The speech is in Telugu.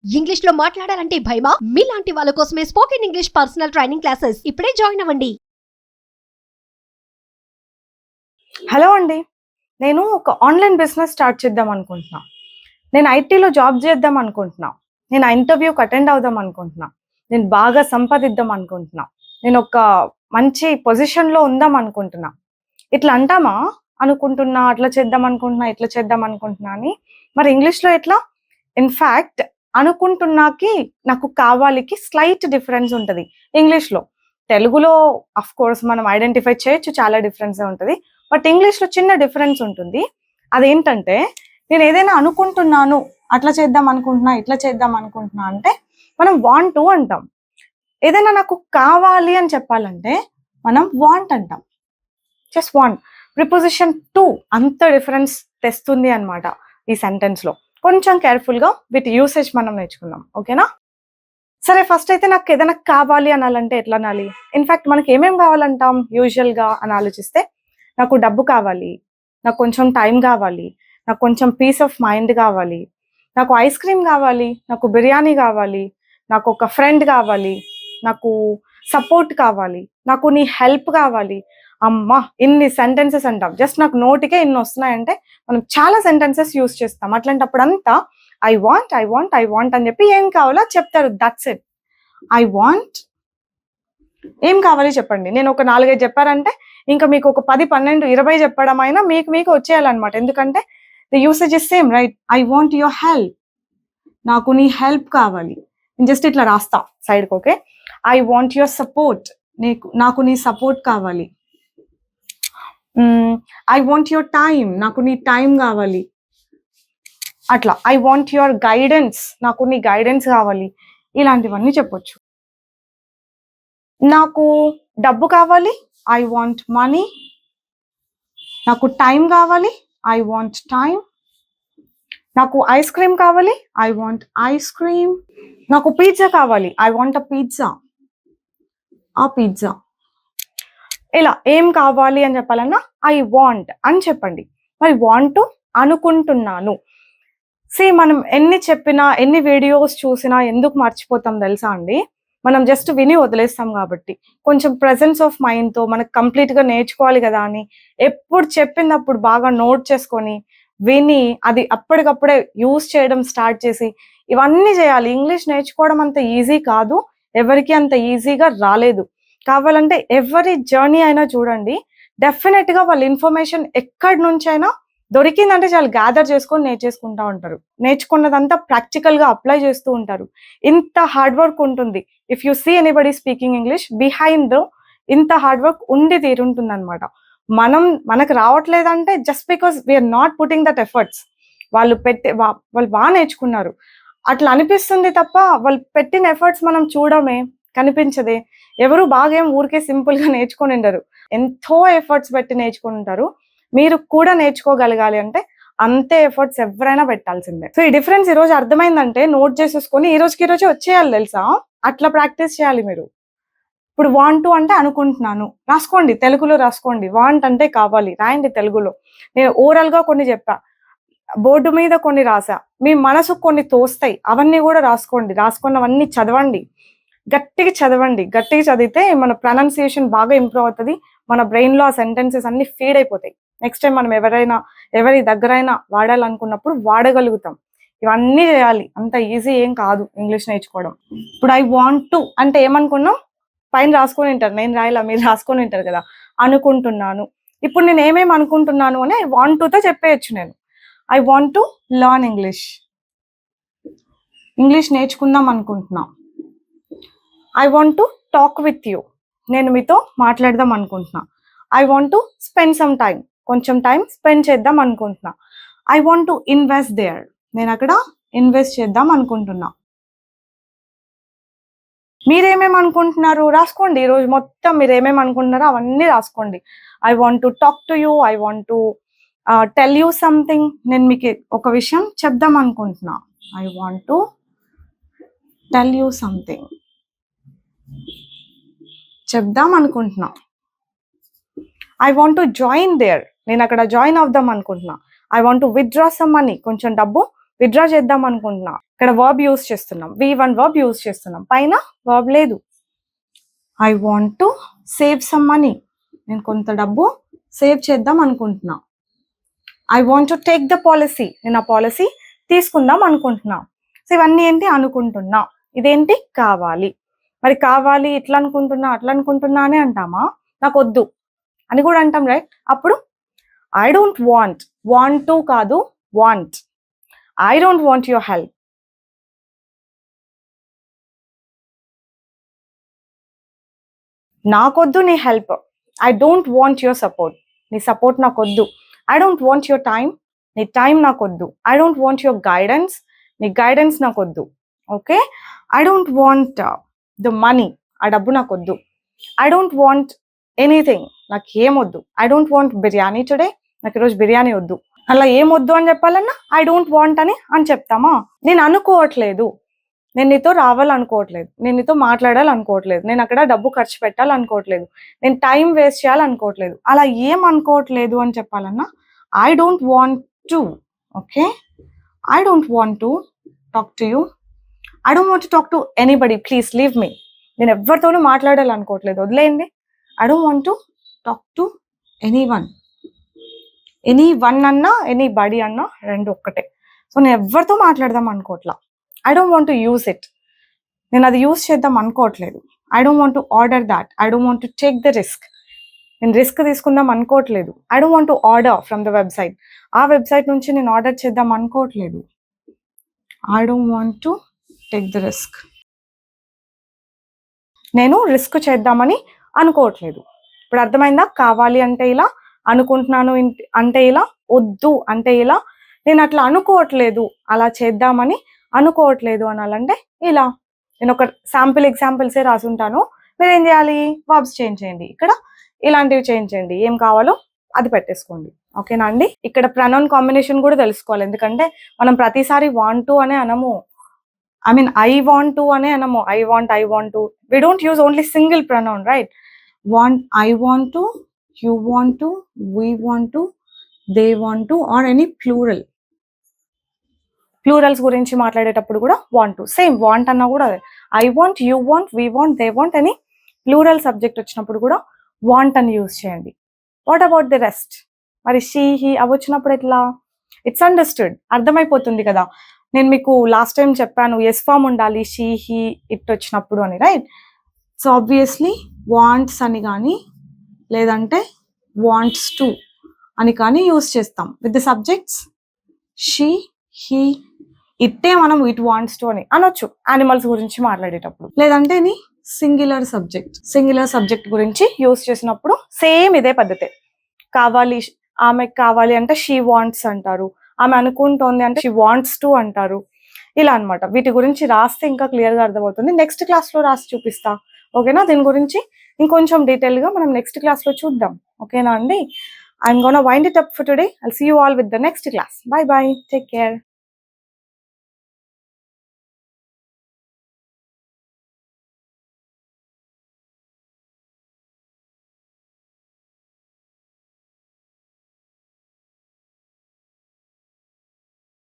ఇంగ్లీష్ లో మాట్లాడాలంటే భయమా? మీలాంటి వాళ్ళ కోసమే spoken English personal training classes ఇప్పుడే జాయిన్ అవ్వండి. హలో అండి. నేను ఒక ఆన్లైన్ బిజినెస్ స్టార్ట్ చేద్దాం అనుకుంటున్నా. నేను ఐటీలో జాబ్ చేద్దాం అనుకుంటున్నా. నేను ఆ ఇంటర్వ్యూకి అటెండ్ అవుదాం అనుకుంటున్నా. నేను బాగా సంపాదిద్దాం అనుకుంటున్నా. నేను ఒక మంచి పొజిషన్లో ఉందాం అనుకుంటున్నా. ఇట్లా అంటామా? అనుకుంటున్నా, అట్లా చేద్దాం అనుకుంటున్నా, ఇట్లా చేద్దాం అనుకుంటున్నా అని. మరి ఇంగ్లీష్లో ఎట్లా? ఇన్ఫ్యాక్ట్ అనుకుంటున్నాకి నాకు కావాలికి స్లైట్ డిఫరెన్స్ ఉంటుంది ఇంగ్లీష్లో. తెలుగులో అఫ్ కోర్స్ మనం ఐడెంటిఫై చేయొచ్చు, చాలా డిఫరెన్సే ఉంటుంది. బట్ ఇంగ్లీష్లో చిన్న డిఫరెన్స్ ఉంటుంది. అదేంటంటే, నేను ఏదైనా అనుకుంటున్నాను, అట్లా చేద్దాం అనుకుంటున్నా, ఇట్లా చేద్దాం అనుకుంటున్నా అంటే మనం వాంట్ టు అంటాం. ఏదైనా నాకు కావాలి అని చెప్పాలంటే మనం వాంట్ అంటాం. Just want. ప్రిపోజిషన్ టు అంత డిఫరెన్స్ తెస్తుంది అనమాట ఈ సెంటెన్స్లో. కొంచెం కేర్ఫుల్గా వీటి యూసేజ్ మనం నేర్చుకుందాం, ఓకేనా? సరే, ఫస్ట్ అయితే నాకు ఏదైనా కావాలి అనాలంటే ఎట్లా అనాలి? ఇన్ఫ్యాక్ట్ మనకి ఏమేమి కావాలంటాం యూజువల్గా అని ఆలోచిస్తే, నాకు డబ్బు కావాలి, నాకు కొంచెం టైం కావాలి, నాకు కొంచెం పీస్ ఆఫ్ మైండ్ కావాలి, నాకు ఐస్ క్రీమ్ కావాలి, నాకు బిర్యానీ కావాలి, నాకు ఒక ఫ్రెండ్ కావాలి, నాకు సపోర్ట్ కావాలి, నాకు నీ హెల్ప్ కావాలి. అమ్మా, ఇన్ని సెంటెన్సెస్ అంటాం. జస్ట్ నాకు నోటికే ఇన్ని వస్తున్నాయంటే మనం చాలా సెంటెన్సెస్ యూస్ చేస్తాం. అట్లాంటప్పుడంతా I want I want I want అని చెప్పి ఏం కావాలో చెప్తారు. That's it. I want. ఏం కావాలి చెప్పండి. నేను ఒక 4-5 చెప్పారంటే ఇంకా మీకు ఒక 10, 12, 20 చెప్పడం అయినా మీకు వచ్చేయాలన్నమాట. ఎందుకంటే the usage is same, right? I want your help. నాకు నీ హెల్ప్ కావాలి. నేను జస్ట్ ఇట్లా రాస్తా సైడ్కి, okay? I want your support. నాకు నీ సపోర్ట్ కావాలి. I want your time. నాకు నీ టైం కావాలి. అట్లా ఐ వాంట్ యువర్ గైడెన్స్. నాకు నీ గైడెన్స్ కావాలి. ఇలాంటివన్నీ చెప్పొచ్చు. నాకు డబ్బు కావాలి. I want money. నాకు టైం కావాలి. I want time. నాకు ఐస్ క్రీమ్ కావాలి. I want ice cream. నాకు పిజ్జా కావాలి. I want a pizza. ఆ పిజ్జా. ఇలా ఏం కావాలి అని చెప్పాలన్నా ఐ వాంట్ అని చెప్పండి. మరి వాంట్ అనుకుంటున్నాను. మనం ఎన్ని చెప్పినా, ఎన్ని వీడియోస్ చూసినా ఎందుకు మర్చిపోతాం తెలుసా అండి? మనం జస్ట్ విని వదిలేస్తాం కాబట్టి. కొంచెం ప్రెజెన్స్ ఆఫ్ మైండ్తో మనకు కంప్లీట్గా నేర్చుకోవాలి కదా అని ఎప్పుడు చెప్పిందప్పుడు బాగా నోట్ చేసుకొని విని అది అప్పటికప్పుడే యూస్ చేయడం స్టార్ట్ చేసి ఇవన్నీ చేయాలి. ఇంగ్లీష్ నేర్చుకోవడం అంత ఈజీ కాదు, ఎవరికి అంత ఈజీగా రాలేదు. కావాలంటే ఎవరి జర్నీ అయినా చూడండి, డెఫినెట్గా వాళ్ళ ఇన్ఫర్మేషన్ ఎక్కడి నుంచైనా దొరికిందంటే చాలా గ్యాదర్ చేసుకొని నేర్చేసుకుంటా ఉంటారు. నేర్చుకున్నదంతా ప్రాక్టికల్గా అప్లై చేస్తూ ఉంటారు. ఇంత హార్డ్ వర్క్ ఉంటుంది. If you see anybody speaking English, behind ఇంత హార్డ్ వర్క్ ఉండి తీరుంటుంది అనమాట. మనకు రావట్లేదంటే just because we are not putting that efforts. వాళ్ళు బాగా నేర్చుకున్నారు అట్లా అనిపిస్తుంది తప్ప వాళ్ళు పెట్టిన ఎఫర్ట్స్ మనం చూడమే, కనిపించదే. ఎవరు బాగా ఏం ఊరికే సింపుల్గా నేర్చుకొని ఉండరు. ఎంతో ఎఫర్ట్స్ పెట్టి నేర్చుకుని ఉంటారు. మీరు కూడా నేర్చుకోగలగాలి అంటే అంతే ఎఫర్ట్స్ ఎవరైనా పెట్టాల్సిందే. సో ఈ డిఫరెన్స్ ఈ రోజు అర్థమైందంటే నోట్ చేసేసుకొని ఈ రోజే వచ్చేయాలి తెలుసా? అట్లా ప్రాక్టీస్ చేయాలి మీరు. ఇప్పుడు వాంట్ టు అంటే అనుకుంటున్నాను రాసుకోండి, తెలుగులో రాసుకోండి. వాంట్ అంటే కావాలి, రాయండి తెలుగులో. నేను ఓరల్గా కొన్ని చెప్పా, బోర్డు మీద కొన్ని రాసా, మీ మనసుకు కొన్ని తోస్తాయి, అవన్నీ కూడా రాసుకోండి. రాసుకున్నవన్నీ చదవండి, గట్టిగా చదవండి. గట్టిగా చదివితే మన ప్రొనౌన్సియేషన్ బాగా ఇంప్రూవ్ అవుతుంది. మన బ్రెయిన్లో ఆ సెంటెన్సెస్ అన్ని ఫీడ్ అయిపోతాయి. నెక్స్ట్ టైం మనం ఎవరి దగ్గరైనా వాడాలనుకున్నప్పుడు వాడగలుగుతాం. ఇవన్నీ చేయాలి. అంత ఈజీ ఏం కాదు ఇంగ్లీష్ నేర్చుకోవడం. ఇప్పుడు ఐ వాంట్ టు అంటే ఏమనుకున్నాం? పైన రాసుకొని ఉంటారు, నేను రాయలా, మీరు రాసుకొని ఉంటారు కదా. అనుకుంటున్నాను. ఇప్పుడు నేను ఏమేమి అనుకుంటున్నాను అని ఐ వాంట్ టుతో చెప్పేయచ్చు నేను. I want to learn English. English నేర్చుకుందాం అనుకుంటున్నా. I want to talk with you. నేను మీతో మాట్లాడదాం అనుకుంటున్నా. I want to spend some time. కొంచెం టైం స్పెండ్ చేద్దాం అనుకుంటున్నా. I want to invest there. నేను అక్కడ ఇన్వెస్ట్ చేద్దాం అనుకుంటున్నా. మీరేమేమి అనుకుంటున్నారు రాసుకోండి. ఈరోజు మొత్తం మీరు ఏమేమి అనుకుంటున్నారో అవన్నీ రాసుకోండి. I want to talk to you. I want to tell you something. నేను మీకు ఒక విషయం చెప్దాం అనుకుంటున్నా. I want to tell you something. చెప్దాం అనుకుంటున్నా. I want to join there. నేను అక్కడ జాయిన్ అవుదాం అనుకుంటున్నా. I want to withdraw some money. కొంచెం డబ్బు విత్డ్రా చేద్దాం అనుకుంటున్నా. ఇక్కడ వర్బ్ యూస్ చేస్తున్నాం, V1 వర్బ్ యూస్ చేస్తున్నాం, పైన వర్బ్ లేదు. I want to save some money, నేను కొంత డబ్బు సేవ్ చేద్దాం అనుకుంటున్నా. I want to take the policy, నేను ఆ పాలసీ తీసుకుందాం అనుకుంటున్నా. సో ఇవన్నీ ఏంటి, అనుకుంటున్నా. ఇదేంటి, కావాలి. మరి కావాలి ఇట్లా అనుకుంటున్నా అట్లా అనుకుంటున్నా అని అంటామా, నాకు వద్దు అని కూడా అంటాం, రైట్? అప్పుడు I don't want, want to కాదు, want. I don't want your help, నాకొద్దు నీ help. I don't want your support, నీ సపోర్ట్ నాకొద్దు. I don't want your time, నీ టైం నాకొద్దు. I don't want your guidance, నీ గైడెన్స్ నాకొద్దు. Okay, I don't want the money, ఆ డబ్బు నాకొద్దు. ఐ డోంట్ వాంట్ ఎనీథింగ్, నాకు ఏమొద్దు. I don't want biryani today, నాకు ఈరోజు బిర్యానీ వద్దు. అలా ఏమొద్దు అని చెప్పాలన్నా ఐ డోంట్ వాంట్ అని చెప్తామా? నేను అనుకోవట్లేదు, నేను నీతో రావాలనుకోవట్లేదు, నేను నీతో మాట్లాడాలనుకోవట్లేదు, నేను అక్కడ డబ్బు ఖర్చు పెట్టాలనుకోవట్లేదు, నేను టైం వేస్ట్ చేయాలనుకోవట్లేదు. అలా ఏం అనుకోవట్లేదు అని చెప్పాలన్నా I don't want to. Okay, I don't want to talk to you, I don't want to talk to anybody, please leave me. నేను ఎవరితోనూ మాట్లాడాలనుకోవట్లేదు, వదిలేయండి. I don't want to talk to anyone. Anyone అన్నా ఎనీబడి అన్నా రెండు ఒక్కటే. సో నేను ఎవరితో మాట్లాడదాం అనుకోవట్లా. I don't want to use it, నేను అది యూస్ చేద్దాం అనుకోవట్లేదు. I don't want to order that, I don't want to take the risk, నేను రిస్క్ తీసుకుందాం అనుకోవట్లేదు. I don't want to order from the website, ఆ వెబ్సైట్ నుంచి నేను ఆర్డర్ చేద్దాం అనుకోవట్లేదు. I don't want to take the risk, నేను రిస్క్ చేద్దామని అనుకోవట్లేదు. ఇప్పుడు అర్థమైందా? కావాలి అంటే ఇలా, అనుకుంటున్నాను అంటే ఇలా, వద్దు అంటే ఇలా, నేను అట్లా అనుకోవట్లేదు, అలా చేద్దామని అనుకోవట్లేదు అనాలంటే ఇలా. నేను ఒక శాంపిల్ ఎగ్జాంపుల్సే రాసుంటాను, మీరు ఏం చేయాలి, వర్బ్స్ చేంజ్ చేయండి, ఇక్కడ ఇలాంటివి చేంజ్ చేయండి, ఏం కావాలో అది పెట్టేసుకోండి. ఓకేనా అండి? ఇక్కడ ప్రనౌన్ కాంబినేషన్ కూడా తెలుసుకోవాలి, ఎందుకంటే మనం ప్రతిసారి వాంట్ టు అనే అనము, I mean, I want to ane anamo. I want to. We don't use only single pronoun, right? Want, I want to, you want to, we want to, they want to, or any plural. Plurals గురించి మాట్లాడేటప్పుడు కూడా want to. Same, want అన్నా కూడా I want, you want, we want, they want అని ప్లూరల్ సబ్జెక్ట్ వచ్చినప్పుడు కూడా want అని యూజ్ చేయండి. What about the rest? మరి she, he అవి వచ్చినప్పుడు ఎట్లా? ఇట్స్ అండర్స్టూడ్, అర్థమైపోతుంది కదా. నేను మీకు లాస్ట్ టైం చెప్పాను ఎస్ ఫామ్ ఉండాలి షీ, హీ, ఇట్ వచ్చినప్పుడు అని, రైట్? సో ఆబ్వియస్లీ వాంట్స్ అని కానీ లేదంటే వాంట్స్ టు అని కానీ యూస్ చేస్తాం with the subjects she, he, ఇట్టే మనం ఇట్ వాంట్స్ టు అని అనొచ్చు యానిమల్స్ గురించి మాట్లాడేటప్పుడు. లేదంటే ని సింగులర్ సబ్జెక్ట్ గురించి యూస్ చేసినప్పుడు సేమ్ ఇదే పద్ధతే. కావాలి, ఆమెకు కావాలి అంటే షీ వాంట్స్ అంటారు, ఆమె అనుకుంటోంది అంటే షీ వాంట్స్ టు అంటారు. ఇలా అన్నమాట. వీటి గురించి రాస్తే ఇంకా క్లియర్గా అర్థమవుతుంది. నెక్స్ట్ క్లాస్లో రాసి చూపిస్తా, ఓకేనా? దీని గురించి ఇంకొంచెం డీటెయిల్గా మనం నెక్స్ట్ క్లాస్లో చూద్దాం, ఓకేనా అండి? I'm gonna wind it up for today. I'll see you all with the next class. Bye bye, take care.